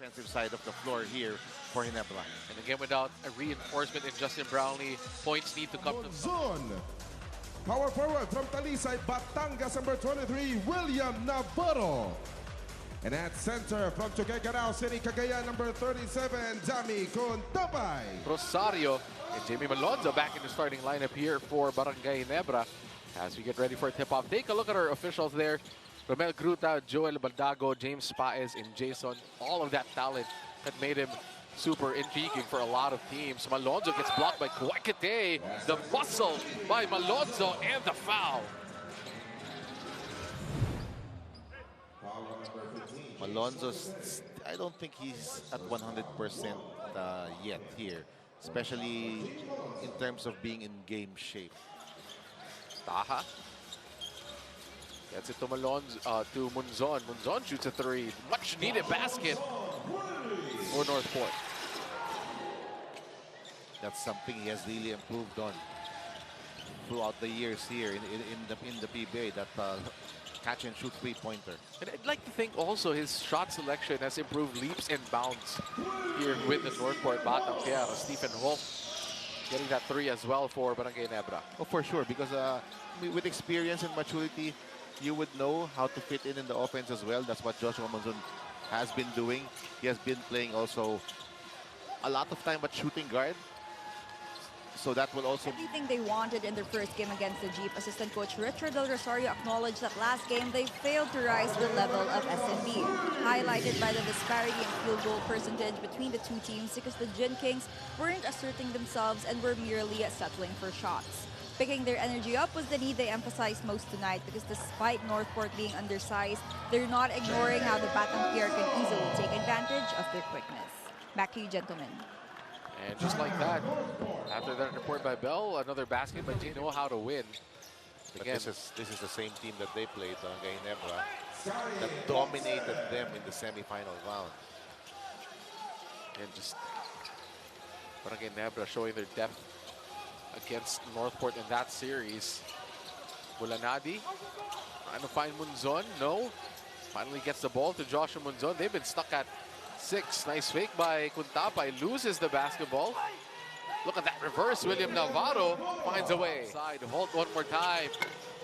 defensive side of the floor here for Ginebra. And again, without a reinforcement in Justin Brownlee, points need to come to Zone. Power forward from Talisay, Batangas, number 23, William Navarro. And at center from Tuguegarao City, Cagayan, number 37, Dami Contapay. Rosario and Jamie Malonzo back in the starting lineup here for Barangay Ginebra. As we get ready for tip-off, take a look at our officials there. Romel Gruta, Joel Baldago, James Paez, and Jason. All of that talent that made him super intriguing for a lot of teams. Malonzo gets blocked by Kwakete. The muscle by Malonzo and the foul. Malonzo's, I don't think he's at 100% yet here, especially in terms of being in game shape. Taha gets it to Malonzo, to Munzon. Munzon shoots a three. Much needed basket for NorthPort. That's something he has really improved on throughout the years here in the PBA. That catch and shoot three-pointer. And I'd like to think also his shot selection has improved leaps and bounds here with the NorthPort Batang Pier. Stephen Holt getting that three as well for Barangay Ginebra. Oh, for sure, because with experience and maturity, you would know how to fit in the offense as well. That's what Joshua Monzon has been doing. He has been playing also a lot of time at shooting guard. So that will also... Everything they wanted in their first game against the Jeep, assistant coach Richard Del Rosario acknowledged that last game they failed to rise to the level of SMB, highlighted by the disparity in field goal percentage between the two teams because the Gin Kings weren't asserting themselves and were merely settling for shots. Picking their energy up was the need they emphasized most tonight because despite NorthPort being undersized, they're not ignoring how the Batang Pier can easily take advantage of their quickness. Back to you, gentlemen. And just like that, after that report by Bell, another basket, but they know how to win. Again, this is the same team that they played, Barangay Ginebra, that dominated them in the semi-final round. And just Barangay Ginebra showing their depth against NorthPort in that series. Bulanadi trying to find Munzon. No. Finally gets the ball to Joshua Munzon. They've been stuck at 6. Nice fake by Kuntapay. Loses the basketball. Look at that reverse. William Navarro finds a way. Side. Holt one more time.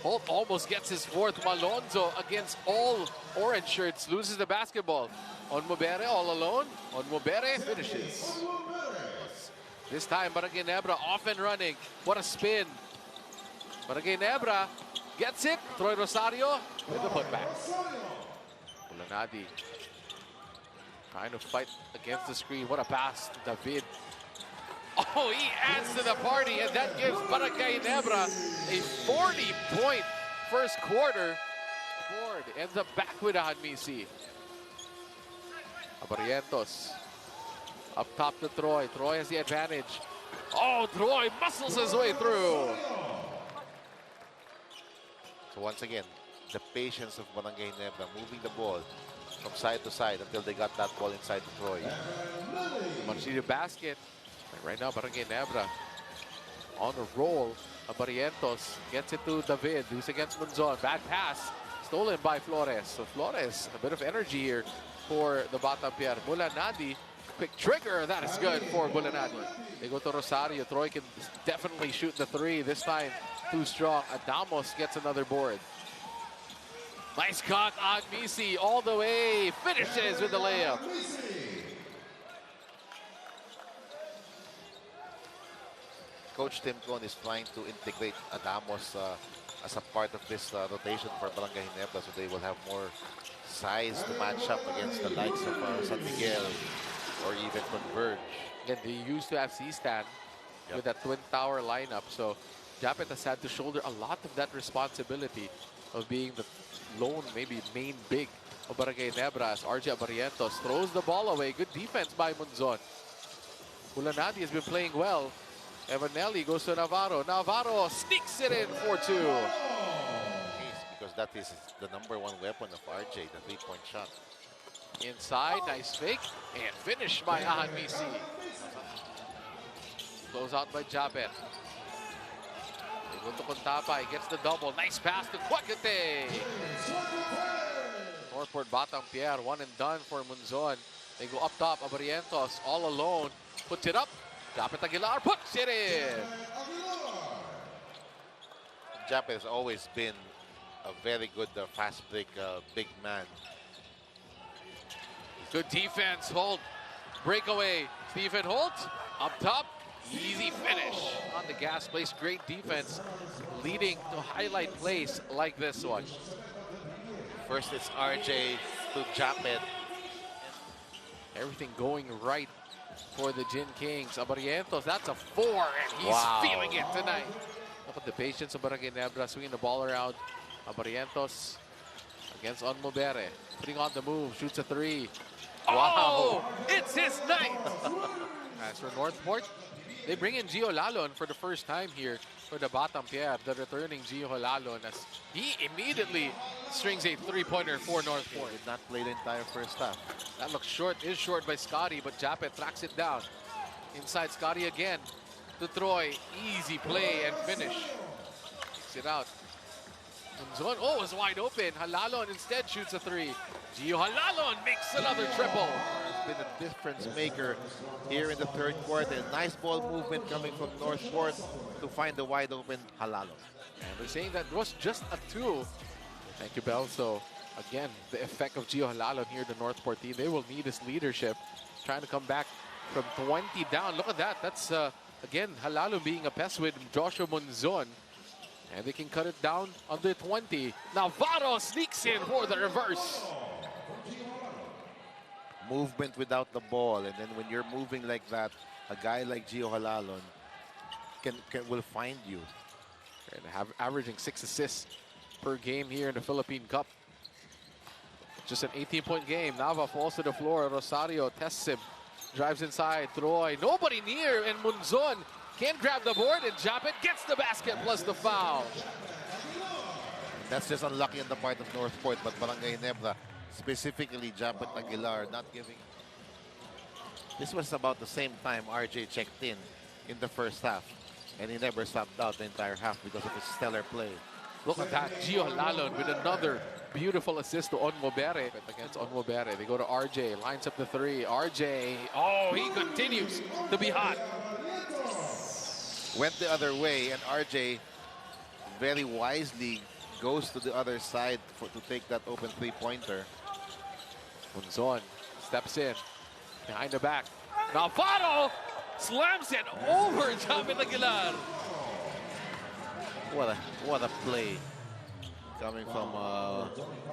Holt almost gets his fourth. Malonzo against all orange shirts. Loses the basketball. On Mubere all alone. On Mubere finishes. This time Barangay Ginebra off and running. What a spin. Barangay Ginebra gets it. Troy Rosario with the putback. Bulanadi trying to fight against the screen. What a pass to David. Oh, he adds to the party, and that gives Barangay Ginebra a 40-point first quarter. Ford ends up back with Hanmisi. Abarientos up top to Troy. Troy has the advantage. Oh, Troy muscles his way through. So once again, the patience of Barangay Ginebra moving the ball from side to side until they got that ball inside to Troy. Much needed basket. Right now, Barangay Ginebra on the roll. Abarientos gets it to David, who's against Munzon. Bad pass, stolen by Flores. So Flores, a bit of energy here for the Batang Pier. Bulanadi, quick trigger. That is good for Bulanadi. They go to Rosario. Troy can definitely shoot the three. This time, too strong. Adamos gets another board. Nice cut on Misi all the way. Finishes with the layup. Coach Tim Con is trying to integrate Adamos as a part of this rotation for Barangay Ginebra, so they will have more size to match up against the likes of San Miguel or even Converge. Again, they used to have C-Stan with that Twin Tower lineup, so Japet has had to shoulder a lot of that responsibility of being the lone, maybe main big of Barangay Ginebra as RJ Abarientos throws the ball away. Good defense by Munzon. Bulanadi has been playing well. Evanelli goes to Navarro. Navarro sneaks it in for 2. Because that is the #1 weapon of RJ, the three-point shot. Inside, nice fake, and finish by Hanmisi. Close out by Japet. They go to Kuntapay, gets the double. Nice pass to Kwakete. NorthPort Batang Pier, one and done for Munzon. They go up top. Abarientos all alone. Puts it up. Japet Aguilar puts it in. Japet has always been a very good fast break big man. Good defense. Holt. Breakaway. Stephen Holt. Up top. Easy finish on the gas place. Great defense leading to highlight plays like this one. First it's RJ to Japet. Everything going right for the Gin Kings. Abarientos, that's a 4, and he's Wow. feeling it tonight. Look at the patience of Barangay Ginebra, swinging the ball around. Abarientos against Onmobere, putting on the move, shoots a 3. Oh, it's his night. As for Northport, they bring in Gio Lalon for the first time here for the Batang Pier, the returning Gio Lalon, as he immediately strings a 3-pointer for Northport. Did not play the entire first half. That looks short, is short by Scotty, but Japet tracks it down. Inside Scotty again to Troy. Easy play and finish. Kicks it out. Munzon, oh, it's wide open. Halalon instead shoots a 3. Gio Halalon makes another triple. Has been a difference maker here in the third quarter. Nice ball movement coming from Northport to find the wide open Halalo. And they're saying that was just a 2. Thank you, Bell. So, again, the effect of Gio Halalon here, the Northport team, they will need his leadership. Trying to come back from 20 down. Look at that. That's, again, Halalon being a pest with Joshua Munzon. And they can cut it down under 20. Navarro sneaks in for the reverse. Movement without the ball, and then when you're moving like that, a guy like Gio Halalon will find you. And averaging 6 assists per game here in the Philippine Cup. Just an 18-point game. Nava falls to the floor. Rosario tests him. Drives inside. Troy. Nobody near. And Munzon can't grab the board. And Japet gets the basket plus the foul. That's just unlucky on the part of Northport, but Barangay Ginebra, specifically Japet Aguilar, not giving. This was about the same time RJ checked in the first half, and he never stopped out the entire half because of his stellar play. Look at that. Gio Lalon with another beautiful assist to Onmobere. Against Onmobere, they go to RJ. Lines up the 3. RJ, oh, he continues to be hot. Went the other way, and RJ very wisely goes to the other side to take that open 3-pointer. Munzon steps in. Behind the back. Navarro slams it over Japet Aguilar. What a play coming from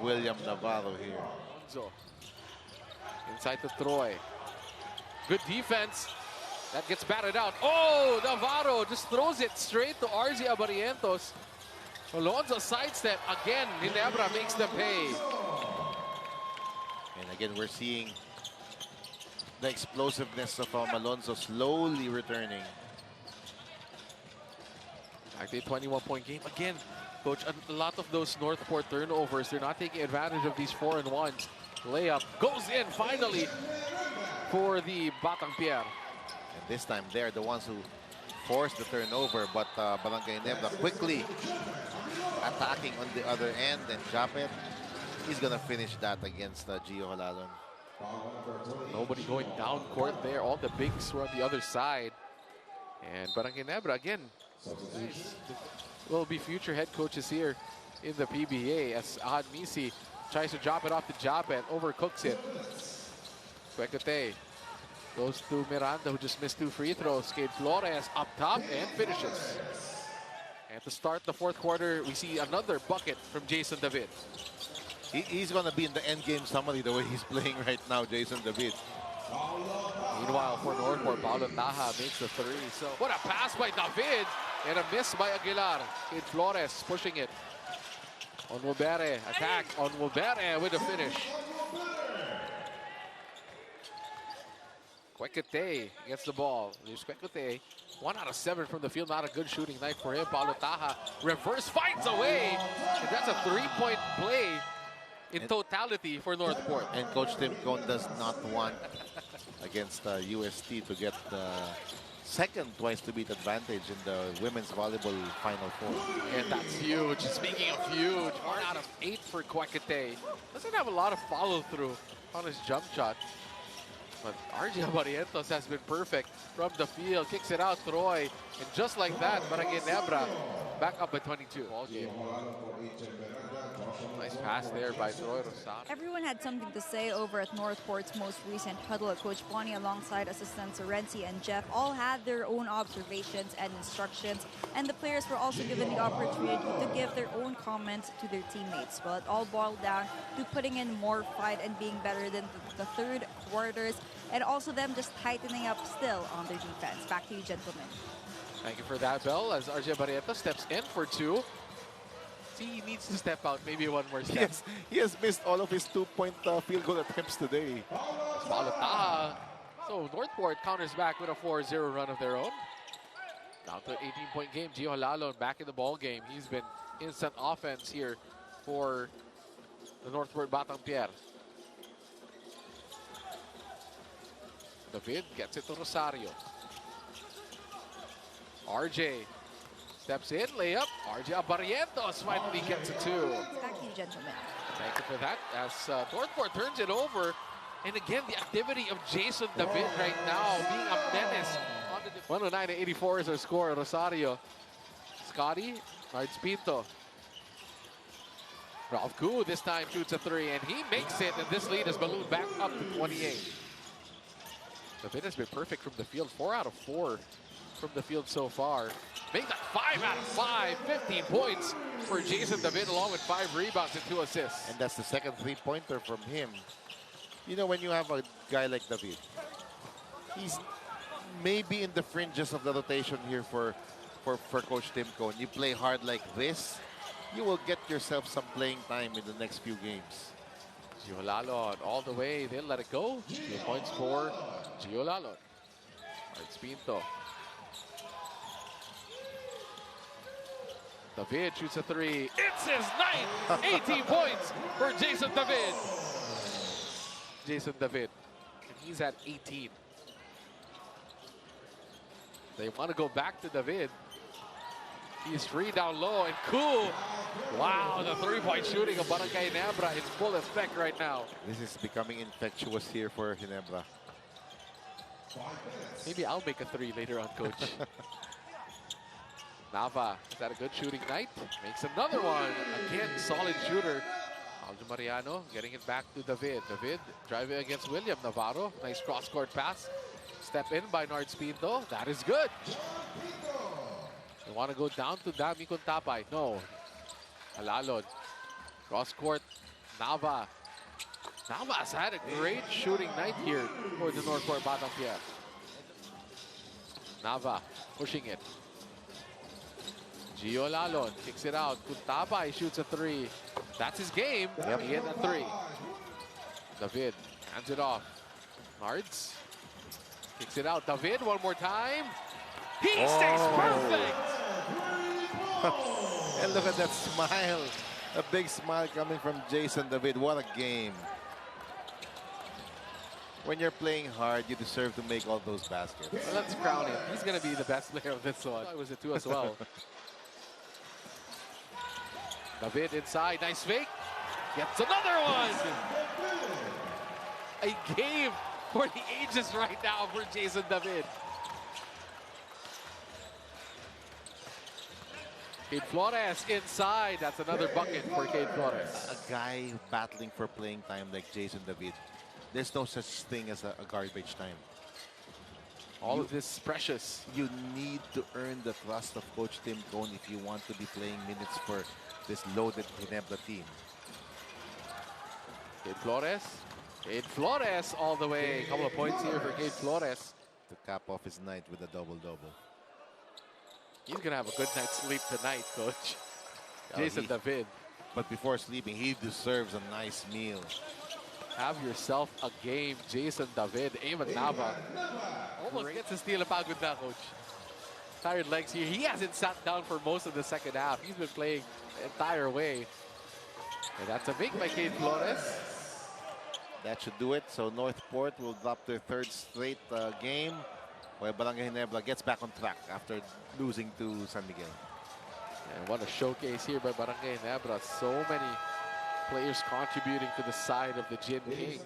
William Navarro here. Alonzo. Inside to Troy. Good defense. That gets batted out. Oh, Navarro just throws it straight to RJ Abarientos. Alonzo sidestep again. Ginebra makes them pay. And again, we're seeing the explosiveness of Alonzo slowly returning. Like a 21-point game. Again, Coach, a lot of those Northport turnovers, they're not taking advantage of these 4-and-1s. Layup goes in finally for the Batang Pier. And this time they're the ones who forced the turnover, but Barangay Ginebra quickly attacking on the other end, and Japet, he's gonna finish that against Gio Halalon. Nobody going down court there. All the bigs were on the other side. And Barangay Ginebra, again, will be future head coaches here in the PBA as Ahad Misi tries to drop it off to Japet, overcooks it. Quecote goes to Miranda, who just missed 2 free throws. Cade Flores up top and finishes. And to start the fourth quarter, we see another bucket from Jason David. He's going to be in the end game summary the way he's playing right now, Jason David. Meanwhile, for Northport, Paulo Taha makes the 3. So what a pass by David and a miss by Aguilar. Cade Flores pushing it. Onmobere attack. Onmobere with a finish. Quecote gets the ball. There's Quecote. 1 out of 7 from the field. Not a good shooting night for him. Paulo Taha reverse finds a way. And that's a 3-point play in totality for Northport. And Coach Tim Cone does not want against UST to get the second twice-to-beat advantage in the women's volleyball Final Four. And that's huge. Speaking of huge, 1 out of 8 for Quecote. Doesn't have a lot of follow-through on his jump shot. But RJ Barrientos has been perfect from the field. Kicks it out, Troy. And just like that, Barangay Ginebra back up by 22. Ball game. Nice pass there by Troy Rosario. Everyone had something to say over at Northport's most recent huddle. Coach Bonnie alongside assistants Renzi and Jeff all had their own observations and instructions, and the players were also given the opportunity to give their own comments to their teammates. Well, it all boiled down to putting in more fight and being better than the third quarters, and also them just tightening up still on their defense. Back to you, gentlemen. Thank you for that, Bell, as RJ Barrientos steps in for two. See, he needs to step out, maybe one more step. Yes, he has missed all of his two-point field goal attempts today. So Northport counters back with a 4-0 run of their own. Down to an 18-point game. Gio Lalon back in the ball game. He's been instant offense here for the NorthPort Batang Pier. David gets it to Rosario. RJ steps in, layup. RJ Barrientos finally gets a two. Back to you, gentlemen. Thank you for that. As Northport turns it over. And again, the activity of Jason David right now being a menace. 109-84 is our score. Rosario. Scotty. Nards Pinto. Ralph Koo this time shoots a three. And he makes it. And this lead is ballooned back up to 28. David has been perfect from the field. 4 out of 4 from the field so far. Make that 5 out of 5. 15 points for Jason David, along with 5 rebounds and 2 assists. And that's the second three-pointer from him. You know, when you have a guy like David, he's maybe in the fringes of the rotation here for Coach Tim Cohn. You play hard like this, you will get yourself some playing time in the next few games. Gio Lalon all the way. They'll let it go. 2 points for Gio Lalon. Nards Pinto. David shoots a three. It's his ninth. 18 points for Jason David. Jason David. And he's at 18. They want to go back to David. He's free down low and cool. Wow, the three-point shooting of Barangay Ginebra is full effect right now. This is becoming infectious here for Ginebra. Maybe I'll make a three later on, Coach. Nava has had a good shooting night. Makes another one. Again, solid shooter. Aldo Mariano getting it back to David. David driving against William Navarro. Nice cross-court pass. Step in by Nards Pinto. That is good. They want to go down to Dami Kuntapay. No. Alalon. Cross-court. Nava. Nava has had a great shooting night here for the NorthPort Batang Pier. Nava pushing it. Gio Lalon kicks it out. Kuntapay shoots a three. That's his game. Yep. He hit a three. David hands it off. Nards kicks it out. David one more time. He stays perfect. And look at that smile. A big smile coming from Jason David. What a game. When you're playing hard, you deserve to make all those baskets. Well, let's crown him. He's going to be the best player of this one. It was a two as well. David inside. Nice fake. Gets another one. A game for the ages right now for Jason David. Cade Flores inside. That's another bucket for Cade Flores. A guy battling for playing time like Jason David. There's no such thing as a garbage time. All of this is precious. You need to earn the trust of Coach Tim Cohn if you want to be playing minutes for this loaded Ginebra team. Cade Flores. Cade Flores all the way. A couple of points here for Cade Flores. To cap off his night with a double-double. He's going to have a good night's sleep tonight, Coach. Jason David. But before sleeping, he deserves a nice meal. Have yourself a game, Jason David. Eamon Nava almost gets a steal of pagod na, Coach. Tired legs here. He hasn't sat down for most of the second half. He's been playing the entire way. And that's a make by Cade Flores. That should do it. So NorthPort will drop their third straight game, while Barangay Ginebra gets back on track after losing to San Miguel. And what a showcase here by Barangay Ginebra. So many players contributing to the side of the Gin Kings.